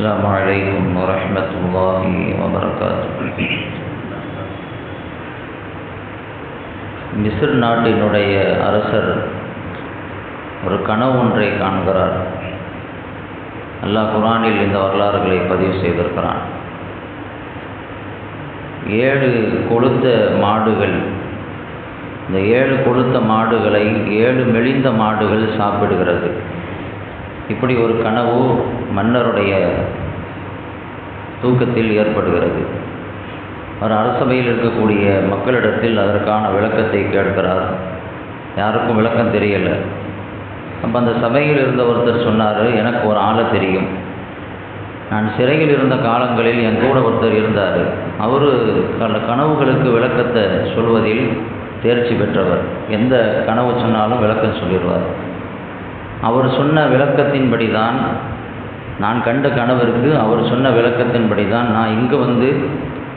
السلام عليكم ورحمة الله وبركاته. மிஸ்ர் நாட்டினுடைய அரசர் ஒரு கனவு ஒன்றை காண்கிறார். அல்லாஹ் குர்ஆனில் இந்த வரலாறுகளை பதிவு செய்திருக்கிறான். 7 கொழுத்த மாடுகள், இந்த 7 கொழுத்த மாடுகளை 7 மெலிந்த மாடுகள் சாப்பிடுகிறது. இப்படி ஒரு கனவு மன்னருடைய தூக்கத்தில் ஏற்படுகிறது. அவர் அரசபையில் இருக்கக்கூடிய மக்களிடத்தில் அதற்கான விளக்கத்தை கேட்கிறார். யாருக்கும் விளக்கம் தெரியலை. அப்போ அந்த சபையில் இருந்த ஒருத்தர் சொன்னார், எனக்கு ஒரு ஆளை தெரியும். நான் சிறையில் இருந்த காலங்களில் என் கூட ஒருத்தர் இருந்தார். அவர் கனவுகளுக்கு விளக்கத்தை சொல்வதில் தேர்ச்சி பெற்றவர். எந்த கனவு சொன்னாலும் விளக்கம் சொல்லிடுவார். அவர் சொன்ன விளக்கத்தின்படி தான், நான் கண்ட கனவிற்கு அவர் சொன்ன விளக்கத்தின்படி தான் நான் இங்கே வந்து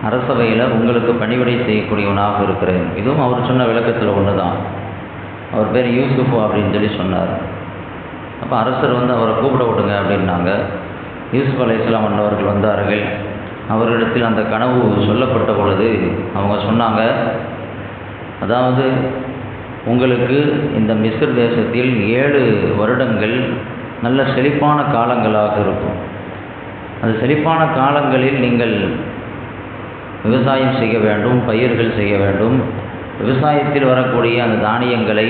அரசவையில் உங்களுக்கு பணிவிடை செய்யக்கூடியவனாக இருக்கிறேன். இதுவும் அவர் சொன்ன விளக்கத்தில் ஒன்று தான். அவர் பேர் யூசுஃப் அப்படின்னு சொல்லி சொன்னார். அப்போ அரசர் வந்து அவரை கூப்பிட விடுங்க அப்படின்னாங்க. யூசுஃப் அலைஹிஸ்ஸலாம் அன்னவர்கள் வந்தார்கள். அவர்களிடத்தில் அந்த கனவு சொல்லப்பட்ட பொழுது அவங்க சொன்னாங்க, அதாவது உங்களுக்கு இந்த மிஸ்ர் தேசத்தில் 7 வருடங்கள் நல்ல செழிப்பான காலங்களாக இருக்கும். அந்த செழிப்பான காலங்களில் நீங்கள் விவசாயம் செய்ய வேண்டும், பயிர்கள் செய்ய வேண்டும். விவசாயத்தில் வரக்கூடிய அந்த தானியங்களை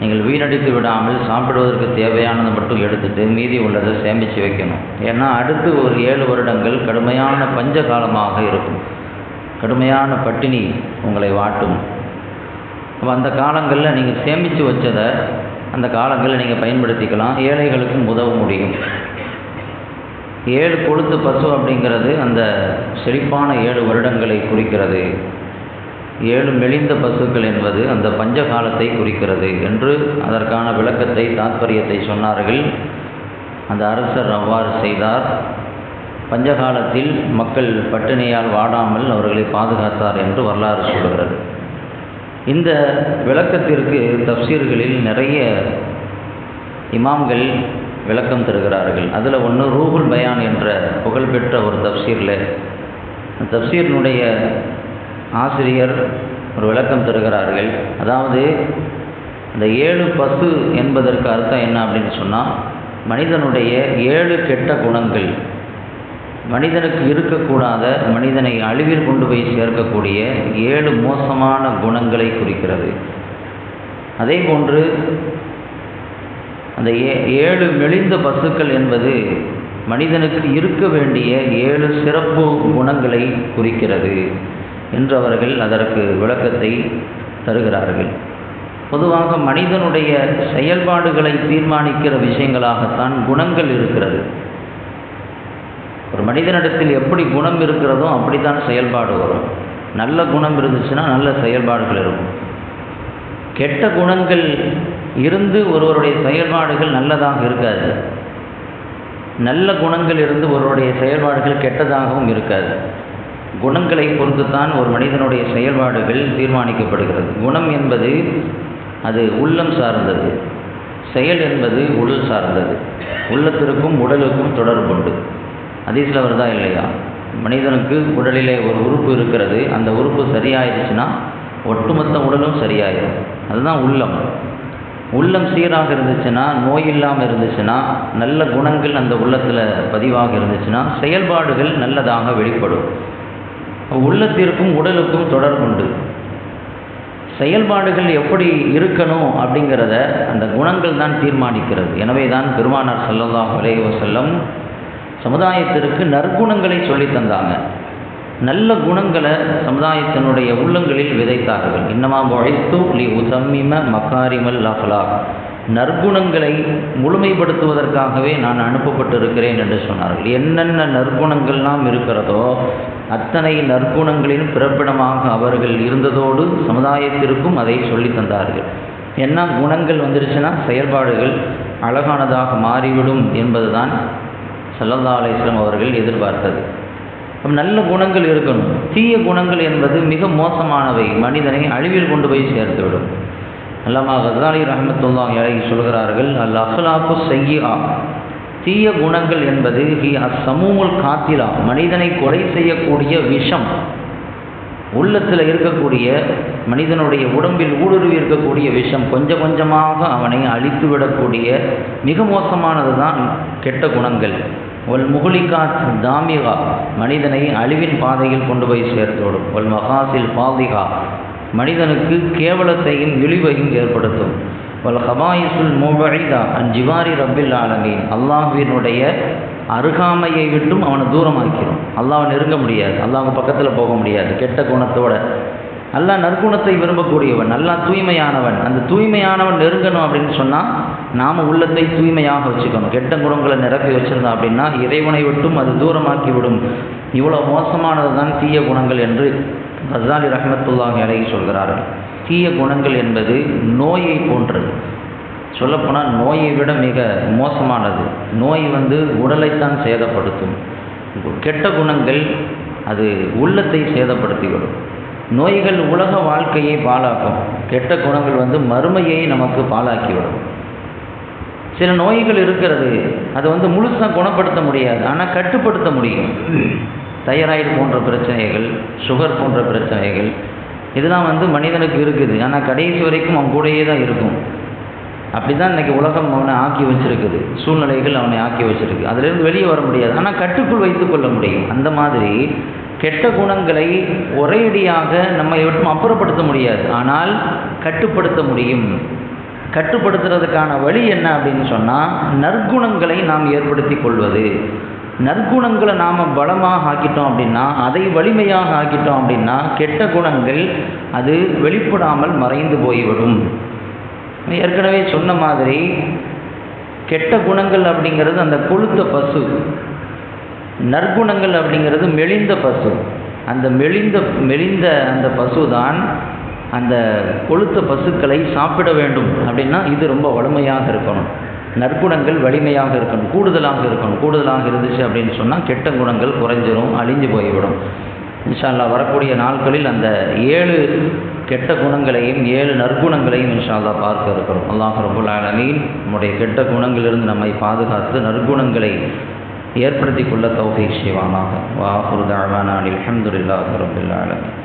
நீங்கள் வீணடித்து விடாமல் சாப்பிடுவதற்கு தேவையானதை மட்டும் எடுத்துகிட்டு மீதி உள்ளதை சேமித்து வைக்கணும். ஏன்னா அடுத்து ஒரு 7 வருடங்கள் கடுமையான பஞ்ச காலமாக இருக்கும். கடுமையான பட்டினி உங்களை வாட்டும். அப்போ அந்த காலங்களில் நீங்கள் சேமித்து வச்சதை அந்த காலங்களில் நீங்கள் பயன்படுத்திக்கலாம், ஏழைகளுக்கும் உதவ முடியும். 7 கொழுத்து பசு அப்படிங்கிறது அந்த செழிப்பான 7 வருடங்களை குறிக்கிறது. 7 மெலிந்த பசுக்கள் என்பது அந்த பஞ்ச காலத்தை குறிக்கிறது என்று அதற்கான விளக்கத்தை, தாத்பரியத்தை சொன்னார்கள். அந்த அரசர் அவ்வாறு செய்தார். பஞ்சகாலத்தில் மக்கள் பட்டினியால் வாடாமல் அவர்களை பாதுகாத்தார் என்று வரலாறு சொல்கிறது. இந்த விளக்கத்திற்கு தப்சீர்களில் நிறைய இமாம்கள் விளக்கம் தருகிறார்கள். அதில் ஒன்று ரூஹுல் பயான் என்ற புகழ்பெற்ற ஒரு தப்சீரில், தப்சீரினுடைய ஆசிரியர் ஒரு விளக்கம் தருகிறார்கள். அதாவது இந்த 7 பசு என்பதற்கு அர்த்தம் என்ன அப்படின்னு சொன்னால், மனிதனுடைய 7 கெட்ட குணங்கள், மனிதனுக்கு இருக்கக்கூடாத, மனிதனை அழிவில் கொண்டு போய் சேர்க்கக்கூடிய 7 மோசமான குணங்களை குறிக்கிறது. அதே போன்று அந்த 7 மெலிந்த பசுக்கள் என்பது மனிதனுக்கு இருக்க வேண்டிய 7 சிறப்பு குணங்களை குறிக்கிறது என்று அவர்கள் அதற்கு விளக்கத்தை தருகிறார்கள். பொதுவாக மனிதனுடைய செயல்பாடுகளை தீர்மானிக்கிற விஷயங்களாகத்தான் குணங்கள் இருக்கிறது. ஒரு மனிதனிடத்தில் எப்படி குணம் இருக்கிறதோ அப்படித்தான் செயல்பாடு வரும். நல்ல குணம் இருந்துச்சுன்னா நல்ல செயல்பாடுகள் இருக்கும். கெட்ட குணங்கள் இருந்து ஒருவருடைய செயல்பாடுகள் நல்லதாக இருக்காது. நல்ல குணங்கள் இருந்து ஒருவருடைய செயல்பாடுகள் கெட்டதாகவும் இருக்காது. குணங்களை பொறுத்துத்தான் ஒரு மனிதனுடைய செயல்பாடுகள் தீர்மானிக்கப்படுகிறது. குணம் என்பது அது உள்ளம் சார்ந்தது, செயல் என்பது உடல் சார்ந்தது. உள்ளத்திற்கும் உடலுக்கும் தொடர்புண்டு. ஹதீஸ்ல வருதா இல்லையா? மனிதனுக்கு உடலிலே ஒரு உறுப்பு இருக்கிறது, அந்த உறுப்பு சரியாயிருச்சுன்னா ஒட்டுமொத்த உடலும் சரியாயிடும். அதுதான் உள்ளம். உள்ளம் சீராக இருந்துச்சுன்னா, நோய் இல்லாமல் இருந்துச்சுன்னா, நல்ல குணங்கள் அந்த உள்ளத்தில் பதிவாக இருந்துச்சுன்னா செயல்பாடுகள் நல்லதாக வெளிப்படும். உள்ளத்திற்கும் உடலுக்கும் தொடர்புண்டு. செயல்பாடுகள் எப்படி இருக்கணும் அப்படிங்கிறத அந்த குணங்கள் தான் தீர்மானிக்கிறது. எனவே தான் பெருமானார் ஸல்லல்லாஹு அலைஹி வஸல்லம் சமுதாயத்திற்கு நற்குணங்களை சொல்லி தந்தாங்க. நல்ல குணங்களை சமுதாயத்தினுடைய உள்ளங்களில் விதைத்தார்கள். இன்னமா புஇத்து லி உதம்மிம மகாரிமல் அக்லாக், நற்குணங்களை முழுமைப்படுத்துவதற்காகவே நான் அனுப்பப்பட்டிருக்கிறேன் என்று சொன்னார்கள். என்னென்ன நற்குணங்கள்லாம் இருக்கிறதோ அத்தனை நற்குணங்களின் பிறப்பிடமாக அவர்கள் இருந்ததோடு சமுதாயத்திற்கும் அதை சொல்லி தந்தார்கள். என்ன குணங்கள் வந்துருச்சுன்னா செயல்பாடுகள் அழகானதாக மாறிவிடும் என்பதுதான் ஸல்லல்லாஹு அலைஹி வஸல்லம் அவர்கள் எதிர்பார்த்தது. நல்ல குணங்கள் இருக்கணும். தீய குணங்கள் என்பது மிக மோசமானவை, மனிதனை அழிவில் கொண்டு போய் சேர்த்துவிடும். அல்லாமா கஸாலி ரஹ்மத்துல்லாஹி அலைஹி சொல்கிறார்கள், அல் அஹ்லாக்கு ஸய்யிஆ, தீய குணங்கள் என்பது அஸ்ஸமூமுல் காத்திலா, மனிதனை கொலை செய்யக்கூடிய விஷம். உள்ளத்தில் இருக்கக்கூடிய மனிதனுடைய உடம்பில் ஊடுருவி இருக்கக்கூடிய விஷம் கொஞ்சம் கொஞ்சமாக அவனை அழித்து விடக்கூடிய மிக மோசமானது தான் கெட்ட குணங்கள். ஒல் முகுலிகாத் தாமிகா, மனிதனை அழிவின் பாதையில் கொண்டு போய் சேர்த்தோடும். ஒல் மகாசில் பாதிகா, மனிதனுக்கு கேவலத்தையும் இழிவையும் ஏற்படுத்தும். ஒல் ஹபாயிசுல் முபஇதா அன் ஜிவாரி ரப்பில் ஆலமீன், அல்லாஹ்வினுடைய அருகாமையை விட்டும் அவனை தூரமாக்கிறோம். அல்லாஹ்வை நெருங்க முடியாது, அல்லாஹ் பக்கத்தில் போக முடியாது கெட்ட குணத்தோட. அல்லாஹ் நற்குணத்தை விரும்பக்கூடியவன், அல்லாஹ் தூய்மையானவன். அந்த தூய்மையானவன் நெருங்கணும் அப்படின்னு சொன்னால் நாம் உள்ளத்தை தூய்மையாக வச்சுக்கணும். கெட்ட குணங்களை நிரப்பி வச்சுருந்தோம் அப்படின்னா இறைவனை விட்டும் அது தூரமாக்கி விடும். இவ்வளோ மோசமானது தான் தீய குணங்கள் என்று கஸாலி ரஹ்மத்துல்லாஹி அலைஹி சொல்கிறார்கள். தீய குணங்கள் என்பது நோயை போன்றது. சொல்லப்போனால் நோயை விட மிக மோசமானது. நோய் உடலைத்தான் சேதப்படுத்தும். கெட்ட குணங்கள் அது உள்ளத்தை சேதப்படுத்திவிடும். நோய்கள் உலக வாழ்க்கையை பாழாக்கும். கெட்ட குணங்கள் மறுமையை நமக்கு பாழாக்கிவிடும். சில நோய்கள் இருக்கிறது, அதை முழுசாக குணப்படுத்த முடியாது, ஆனால் கட்டுப்படுத்த முடியும். தைராய்டு போன்ற பிரச்சனைகள், சுகர் போன்ற பிரச்சனைகள், இதெல்லாம் மனிதனுக்கு இருக்குது. ஆனால் கடைசி வரைக்கும் அவன் கூடயே தான் இருக்கும். அப்படி தான் இன்றைக்கி உலகம் அவனை ஆக்கி வச்சுருக்குது. சூழ்நிலைகள் அவனை ஆக்கி வச்சுருக்கு. அதிலிருந்து வெளியே வர முடியாது, ஆனால் கட்டுக்குள் வைத்து கொள்ள முடியும். அந்த மாதிரி கெட்ட குணங்களை ஒரேடியாக நம்ம மட்டும் அப்புறப்படுத்த முடியாது, ஆனால் கட்டுப்படுத்த முடியும். கட்டுப்படுத்துறதுக்கான வழி என்ன அப்படின்னு சொன்னால் நற்குணங்களை நாம் ஏற்படுத்தி கொள்வது. நற்குணங்களை நாம் பலமாக ஆக்கிட்டோம் அப்படின்னா, அதை வலிமையாக ஆக்கிட்டோம் அப்படின்னா கெட்ட குணங்கள் அது வெளிப்படாமல் மறைந்து போய்விடும். ஏற்கனவே சொன்ன மாதிரி கெட்ட குணங்கள் அப்படிங்கிறது அந்த கொழுத்த பசு, நற்குணங்கள் அப்படிங்கிறது மெலிந்த பசு. அந்த மெலிந்த அந்த பசு தான் அந்த கொழுத்த பசுக்களை சாப்பிட வேண்டும் அப்படின்னா இது ரொம்ப வலிமையாக இருக்கணும். நற்குணங்கள் வலிமையாக இருக்கணும், கூடுதலாக இருக்கணும். கூடுதலாக இருந்துச்சு அப்படின்னு சொன்னால் கெட்ட குணங்கள் குறைஞ்சிரும், அழிஞ்சு போய்விடும். இன்ஷா அல்லாஹ் வரக்கூடிய நாட்களில் அந்த 7 கெட்ட குணங்களையும் 7 நற்குணங்களையும் இன்ஷா அல்லாஹ் பார்க்க இருக்கிறோம். அல்லாஹ் ரப்பல் ஆலமீன் நம்முடைய கெட்ட குணங்களிலிருந்து நம்மை பாதுகாத்து நற்குணங்களை ஏற்படுத்தி கொள்ள தௌஃபீக் செய்வானாக. வ ஆகிரு தஅவானா அல்ஹம்துலில்லாஹி ரப்பில் ஆலமீன்.